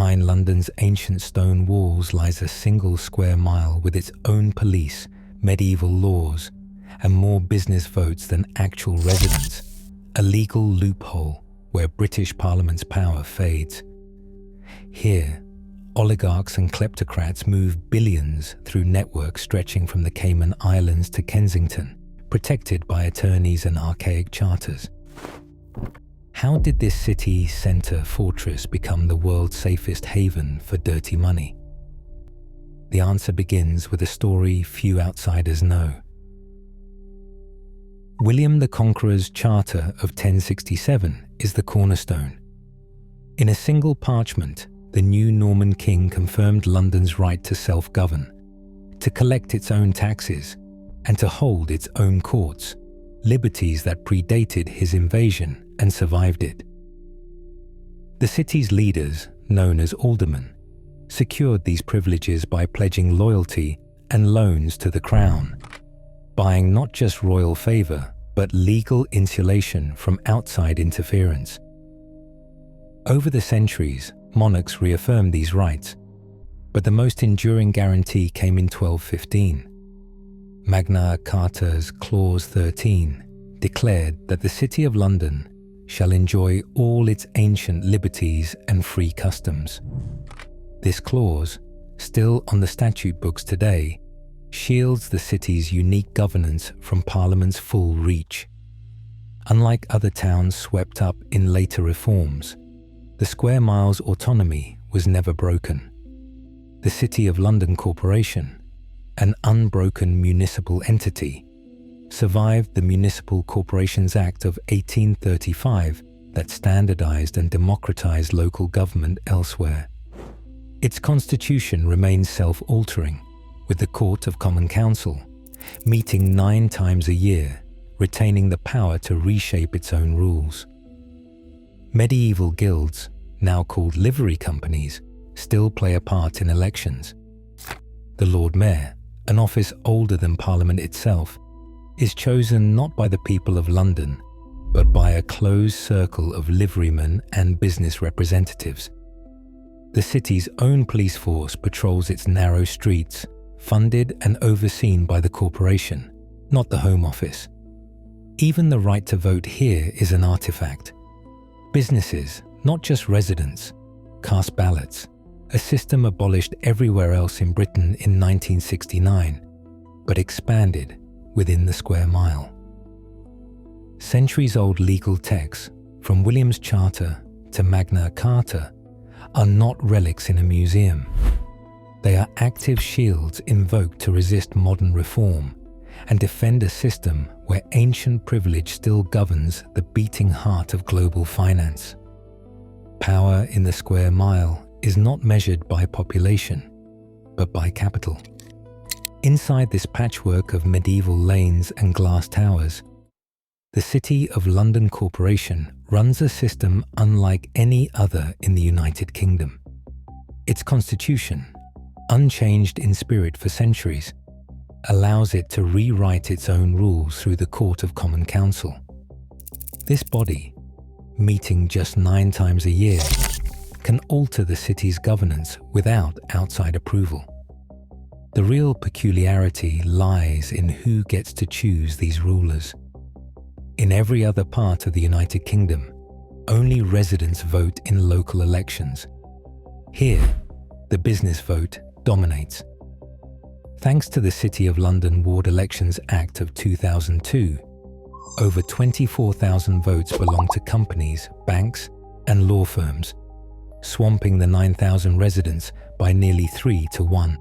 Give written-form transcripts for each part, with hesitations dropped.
Behind London's ancient stone walls lies a single square mile with its own police, medieval laws, and more business votes than actual residents, a legal loophole where British Parliament's power fades. Here, oligarchs and kleptocrats move billions through networks stretching from the Cayman Islands to Kensington, protected by attorneys and archaic charters. How did this city centre fortress become the world's safest haven for dirty money? The answer begins with a story few outsiders know. William the Conqueror's Charter of 1067 is the cornerstone. In a single parchment, the new Norman king confirmed London's right to self-govern, to collect its own taxes, and to hold its own courts, liberties that predated his invasion and survived it. The city's leaders, known as aldermen, secured these privileges by pledging loyalty and loans to the crown, buying not just royal favour, but legal insulation from outside interference. Over the centuries, monarchs reaffirmed these rights, but the most enduring guarantee came in 1215. Magna Carta's Clause 13 declared that the City of London shall enjoy all its ancient liberties and free customs. This clause, still on the statute books today, shields the city's unique governance from Parliament's full reach. Unlike other towns swept up in later reforms, the square mile's autonomy was never broken. The City of London Corporation, an unbroken municipal entity, survived the Municipal Corporations Act of 1835 that standardized and democratized local government elsewhere. Its constitution remains self-altering, with the Court of Common Council meeting 9 times a year, retaining the power to reshape its own rules. Medieval guilds, now called livery companies, still play a part in elections. The Lord Mayor, an office older than Parliament itself, is chosen not by the people of London, but by a closed circle of liverymen and business representatives. The city's own police force patrols its narrow streets, funded and overseen by the corporation, not the Home Office. Even the right to vote here is an artifact. Businesses, not just residents, cast ballots, a system abolished everywhere else in Britain in 1969, but expanded within the square mile. Centuries-old legal texts, from William's Charter to Magna Carta, are not relics in a museum. They are active shields invoked to resist modern reform and defend a system where ancient privilege still governs the beating heart of global finance. Power in the square mile is not measured by population, but by capital. Inside this patchwork of medieval lanes and glass towers, the City of London Corporation runs a system unlike any other in the United Kingdom. Its constitution, unchanged in spirit for centuries, allows it to rewrite its own rules through the Court of Common Council. This body, meeting just 9 times a year, can alter the city's governance without outside approval. The real peculiarity lies in who gets to choose these rulers. In every other part of the United Kingdom, only residents vote in local elections. Here, the business vote dominates. Thanks to the City of London Ward Elections Act of 2002, over 24,000 votes belong to companies, banks, and law firms, swamping the 9,000 residents by nearly 3 to 1.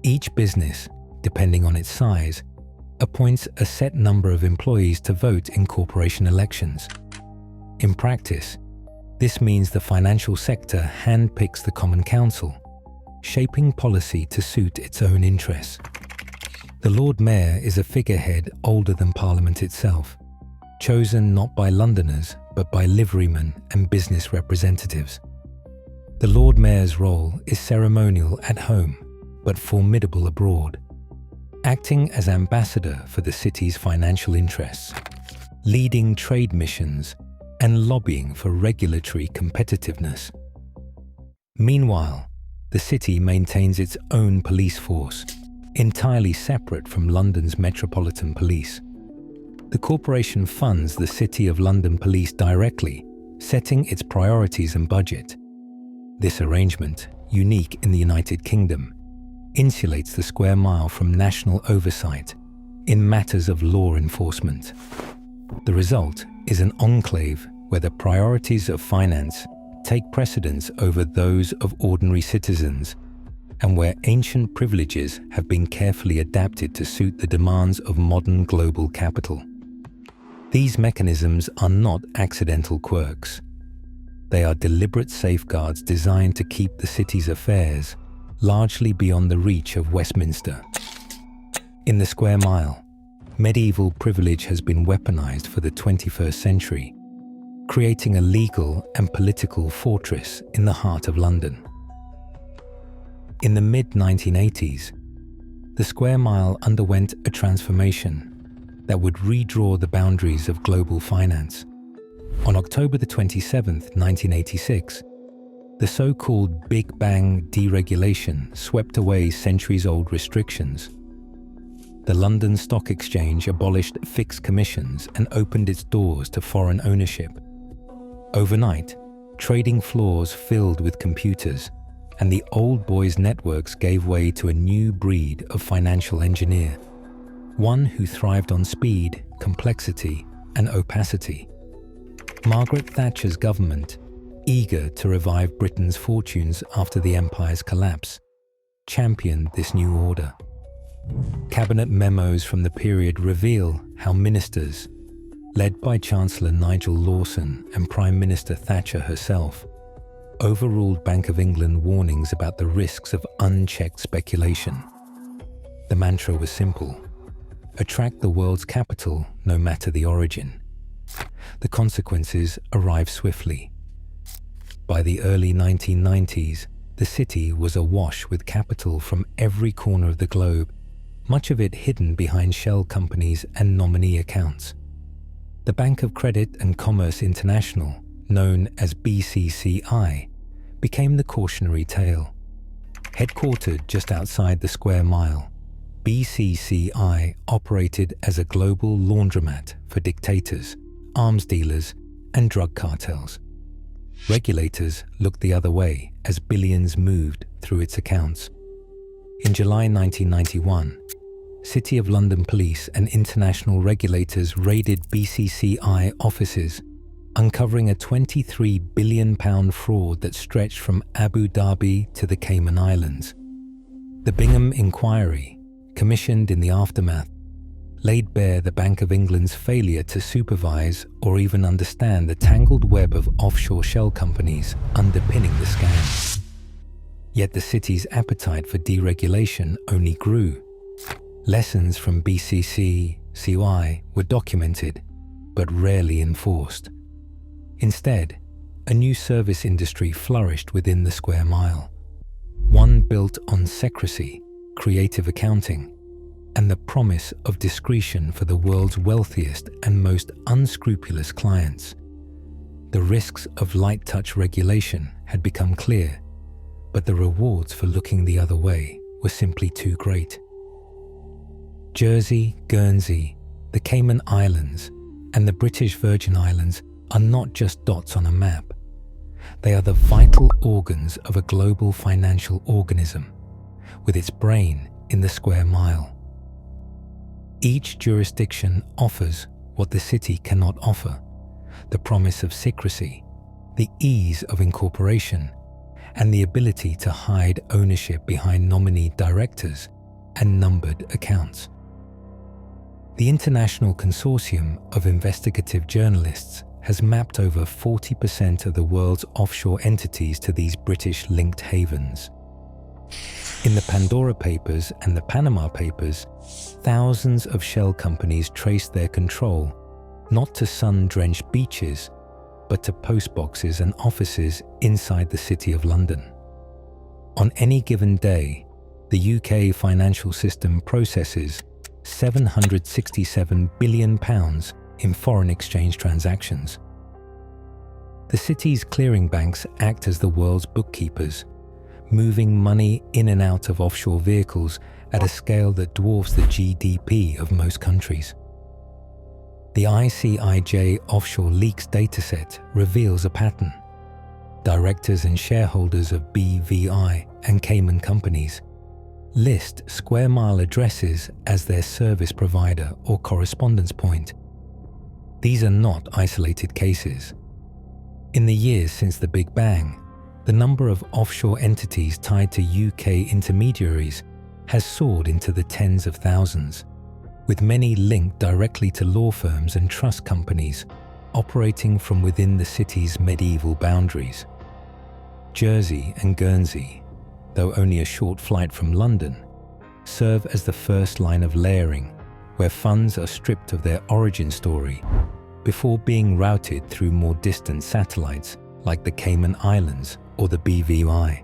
Each business, depending on its size, appoints a set number of employees to vote in corporation elections. In practice, this means the financial sector handpicks the Common Council, shaping policy to suit its own interests. The Lord Mayor is a figurehead older than Parliament itself, chosen not by Londoners but by liverymen and business representatives. The Lord Mayor's role is ceremonial at home, but formidable abroad, acting as ambassador for the city's financial interests, leading trade missions, and lobbying for regulatory competitiveness. Meanwhile, the city maintains its own police force, entirely separate from London's Metropolitan Police. The corporation funds the City of London Police directly, setting its priorities and budget. This arrangement, unique in the United Kingdom, insulates the square mile from national oversight in matters of law enforcement. The result is an enclave where the priorities of finance take precedence over those of ordinary citizens, and where ancient privileges have been carefully adapted to suit the demands of modern global capital. These mechanisms are not accidental quirks. They are deliberate safeguards designed to keep the city's affairs largely beyond the reach of Westminster. In the square mile, medieval privilege has been weaponized for the 21st century, creating a legal and political fortress in the heart of London. In the mid-1980s, the square mile underwent a transformation that would redraw the boundaries of global finance. On October 27, 1986, the so-called Big Bang deregulation swept away centuries-old restrictions. The London Stock Exchange abolished fixed commissions and opened its doors to foreign ownership. Overnight, trading floors filled with computers, and the old boys' networks gave way to a new breed of financial engineer, one who thrived on speed, complexity, and opacity. Margaret Thatcher's government, eager to revive Britain's fortunes after the empire's collapse, championed this new order. Cabinet memos from the period reveal how ministers, led by Chancellor Nigel Lawson and Prime Minister Thatcher herself, overruled Bank of England warnings about the risks of unchecked speculation. The mantra was simple: attract the world's capital no matter the origin. The consequences arrived swiftly. By the early 1990s, the city was awash with capital from every corner of the globe, much of it hidden behind shell companies and nominee accounts. The Bank of Credit and Commerce International, known as BCCI, became the cautionary tale. Headquartered just outside the square mile, BCCI operated as a global laundromat for dictators, arms dealers, and drug cartels. Regulators looked the other way as billions moved through its accounts. In July 1991, City of London police and international regulators raided BCCI offices, uncovering a £23 billion fraud that stretched from Abu Dhabi to the Cayman Islands. The Bingham Inquiry, commissioned in the aftermath, laid bare the Bank of England's failure to supervise or even understand the tangled web of offshore shell companies underpinning the scam. Yet the city's appetite for deregulation only grew. Lessons from BCCI were documented, but rarely enforced. Instead, a new service industry flourished within the square mile, one built on secrecy, creative accounting, and the promise of discretion for the world's wealthiest and most unscrupulous clients. The risks of light-touch regulation had become clear, but the rewards for looking the other way were simply too great. Jersey, Guernsey, the Cayman Islands, and the British Virgin Islands are not just dots on a map. They are the vital organs of a global financial organism, with its brain in the square mile. Each jurisdiction offers what the city cannot offer: the promise of secrecy, the ease of incorporation, and the ability to hide ownership behind nominee directors and numbered accounts. The International Consortium of Investigative Journalists has mapped over 40% of the world's offshore entities to these British linked havens. In the Pandora Papers and the Panama Papers, thousands of shell companies traced their control not to sun-drenched beaches, but to postboxes and offices inside the City of London. On any given day, the UK financial system processes £767 billion in foreign exchange transactions. The city's clearing banks act as the world's bookkeepers, moving money in and out of offshore vehicles at a scale that dwarfs the GDP of most countries. The ICIJ offshore leaks dataset reveals a pattern. Directors and shareholders of BVI and Cayman companies list square mile addresses as their service provider or correspondence point. These are not isolated cases. In the years since the Big Bang, the number of offshore entities tied to UK intermediaries has soared into the tens of thousands, with many linked directly to law firms and trust companies operating from within the city's medieval boundaries. Jersey and Guernsey, though only a short flight from London, serve as the first line of layering, where funds are stripped of their origin story before being routed through more distant satellites like the Cayman Islands or the BVI.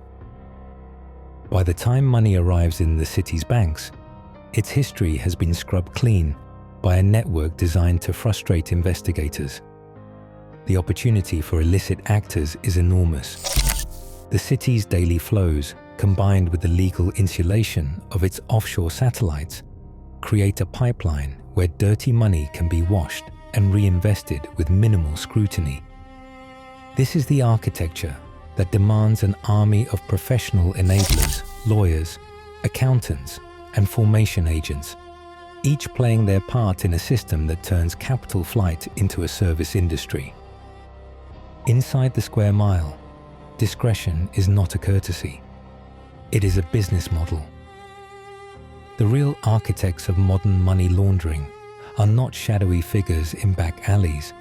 By the time money arrives in the city's banks, its history has been scrubbed clean by a network designed to frustrate investigators. The opportunity for illicit actors is enormous. The city's daily flows, combined with the legal insulation of its offshore satellites, create a pipeline where dirty money can be washed and reinvested with minimal scrutiny. This is the architecture that demands an army of professional enablers, lawyers, accountants, and formation agents, each playing their part in a system that turns capital flight into a service industry. Inside the square mile, discretion is not a courtesy. It is a business model. The real architects of modern money laundering are not shadowy figures in back alleys,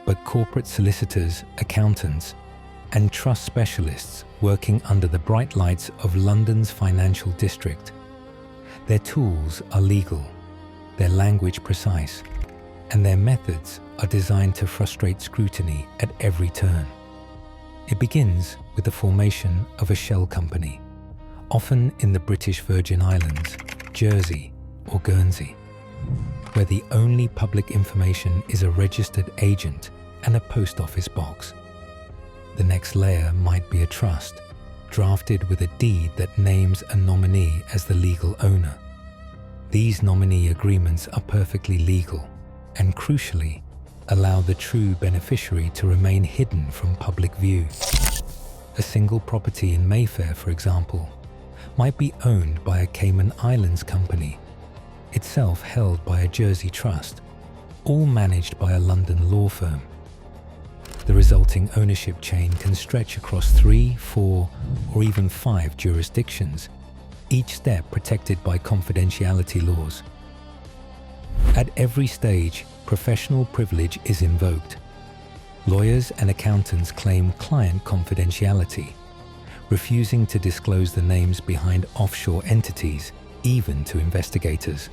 but corporate solicitors, accountants, and trust specialists working under the bright lights of London's financial district. Their tools are legal, their language precise, and their methods are designed to frustrate scrutiny at every turn. It begins with the formation of a shell company, often in the British Virgin Islands, Jersey, or Guernsey, where the only public information is a registered agent and a post office box. The next layer might be a trust, drafted with a deed that names a nominee as the legal owner. These nominee agreements are perfectly legal and, crucially, allow the true beneficiary to remain hidden from public view. A single property in Mayfair, for example, might be owned by a Cayman Islands company, itself held by a Jersey trust, all managed by a London law firm. The resulting ownership chain can stretch across 3, 4, or even 5 jurisdictions, each step protected by confidentiality laws. At every stage, professional privilege is invoked. Lawyers and accountants claim client confidentiality, refusing to disclose the names behind offshore entities, even to investigators.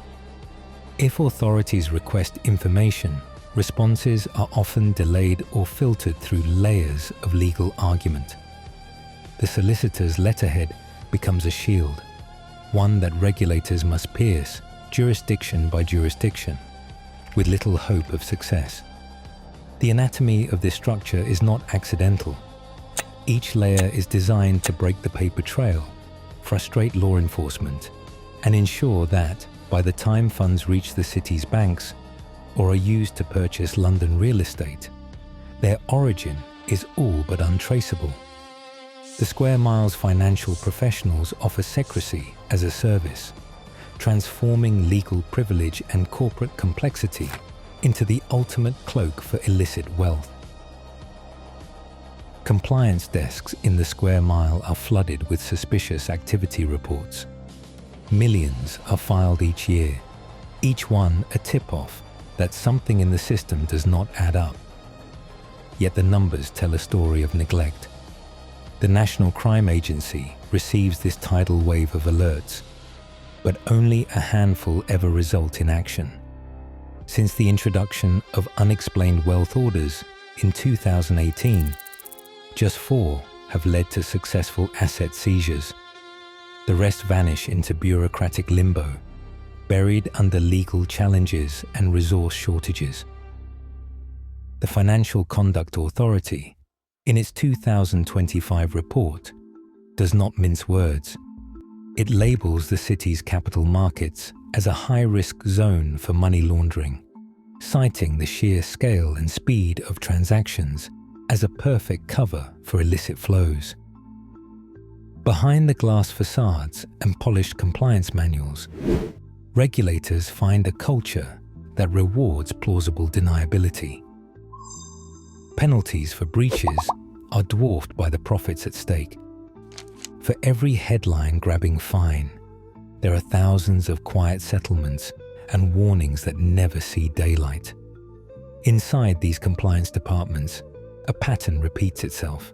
If authorities request information, responses are often delayed or filtered through layers of legal argument. The solicitor's letterhead becomes a shield, one that regulators must pierce, jurisdiction by jurisdiction, with little hope of success. The anatomy of this structure is not accidental. Each layer is designed to break the paper trail, frustrate law enforcement, and ensure that, by the time funds reach the city's banks or are used to purchase London real estate, their origin is all but untraceable. The Square Mile's financial professionals offer secrecy as a service, transforming legal privilege and corporate complexity into the ultimate cloak for illicit wealth. Compliance desks in the Square Mile are flooded with suspicious activity reports. Millions are filed each year, each one a tip-off that something in the system does not add up. Yet the numbers tell a story of neglect. The National Crime Agency receives this tidal wave of alerts, but only a handful ever result in action. Since the introduction of unexplained wealth orders in 2018, just 4 have led to successful asset seizures. The rest vanish into bureaucratic limbo, buried under legal challenges and resource shortages. The Financial Conduct Authority, in its 2025 report, does not mince words. It labels the city's capital markets as a high-risk zone for money laundering, citing the sheer scale and speed of transactions as a perfect cover for illicit flows. Behind the glass facades and polished compliance manuals, regulators find a culture that rewards plausible deniability. Penalties for breaches are dwarfed by the profits at stake. For every headline-grabbing fine, there are thousands of quiet settlements and warnings that never see daylight. Inside these compliance departments, a pattern repeats itself.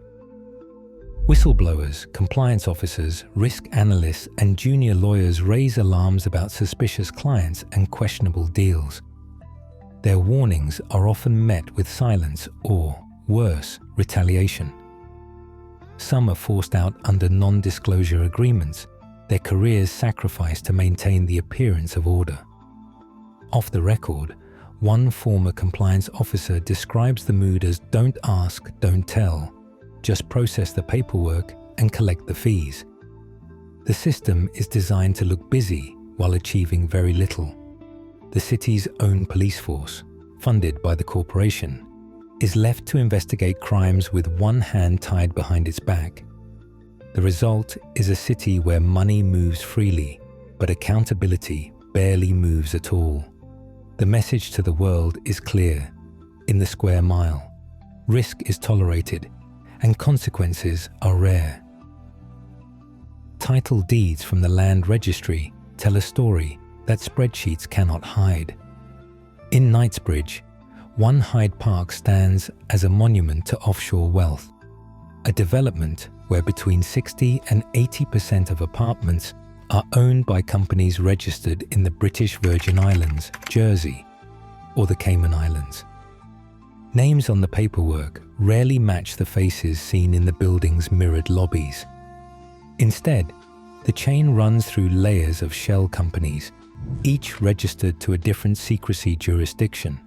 Whistleblowers, compliance officers, risk analysts, and junior lawyers raise alarms about suspicious clients and questionable deals. Their warnings are often met with silence or, worse, retaliation. Some are forced out under non-disclosure agreements, their careers sacrificed to maintain the appearance of order. Off the record, one former compliance officer describes the mood as "don't ask, don't tell, just process the paperwork and collect the fees." The system is designed to look busy while achieving very little. The city's own police force, funded by the corporation, is left to investigate crimes with one hand tied behind its back. The result is a city where money moves freely, but accountability barely moves at all. The message to the world is clear. In the square mile, risk is tolerated and consequences are rare. Title deeds from the land registry tell a story that spreadsheets cannot hide. In Knightsbridge, One Hyde Park stands as a monument to offshore wealth, a development where between 60 and 80% of apartments are owned by companies registered in the British Virgin Islands, Jersey, or the Cayman Islands. Names on the paperwork rarely match the faces seen in the building's mirrored lobbies. Instead, the chain runs through layers of shell companies, each registered to a different secrecy jurisdiction,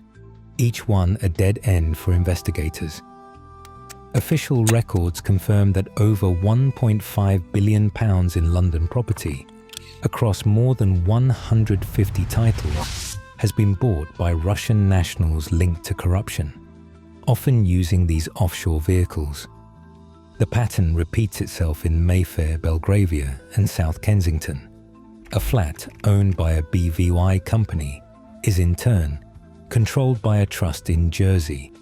each one a dead end for investigators. Official records confirm that over £1.5 billion in London property, across more than 150 titles, has been bought by Russian nationals linked to corruption, often using these offshore vehicles. The pattern repeats itself in Mayfair, Belgravia, and South Kensington. A flat owned by a BVI company is in turn controlled by a trust in Jersey,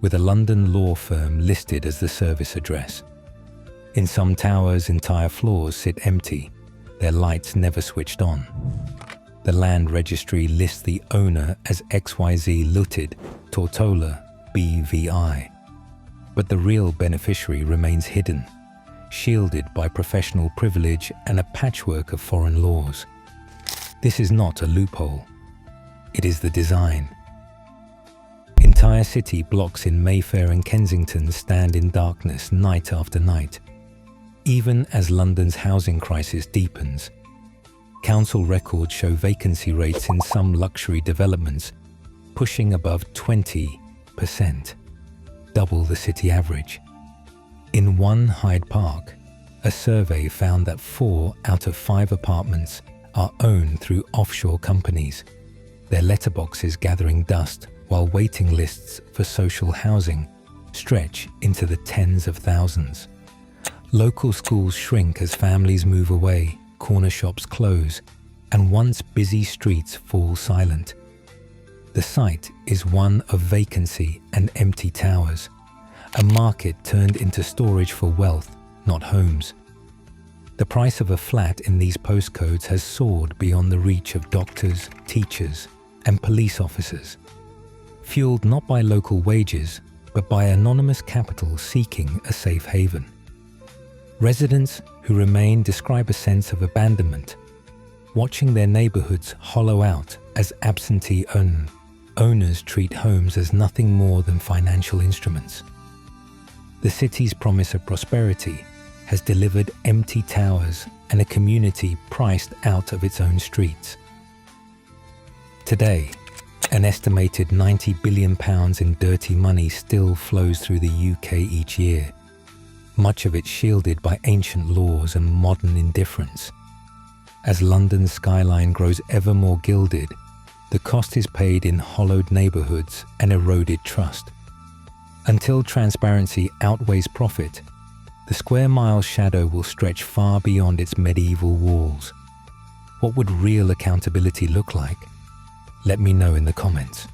with a London law firm listed as the service address. In some towers, entire floors sit empty, their lights never switched on. The land registry lists the owner as XYZ Limited, Tortola, BVI. But the real beneficiary remains hidden, shielded by professional privilege and a patchwork of foreign laws. This is not a loophole. It is the design. Entire city blocks in Mayfair and Kensington stand in darkness night after night, even as London's housing crisis deepens. Council records show vacancy rates in some luxury developments pushing above 20%, double the city average. In One Hyde Park, a survey found that 4 out of 5 apartments are owned through offshore companies, their letterboxes gathering dust while waiting lists for social housing stretch into the tens of thousands. Local schools shrink as families move away, corner shops close, and once busy streets fall silent. The site is one of vacancy and empty towers, a market turned into storage for wealth, not homes. The price of a flat in these postcodes has soared beyond the reach of doctors, teachers, and police officers, fueled not by local wages, but by anonymous capital seeking a safe haven. Residents who remain describe a sense of abandonment, watching their neighborhoods hollow out as absentee owners treat homes as nothing more than financial instruments. The city's promise of prosperity has delivered empty towers and a community priced out of its own streets. Today, An estimated £90 billion in dirty money still flows through the UK each year, much of it shielded by ancient laws and modern indifference. As London's skyline grows ever more gilded, the cost is paid in hollowed neighbourhoods and eroded trust. Until transparency outweighs profit, the square mile's shadow will stretch far beyond its medieval walls. What would real accountability look like? Let me know in the comments.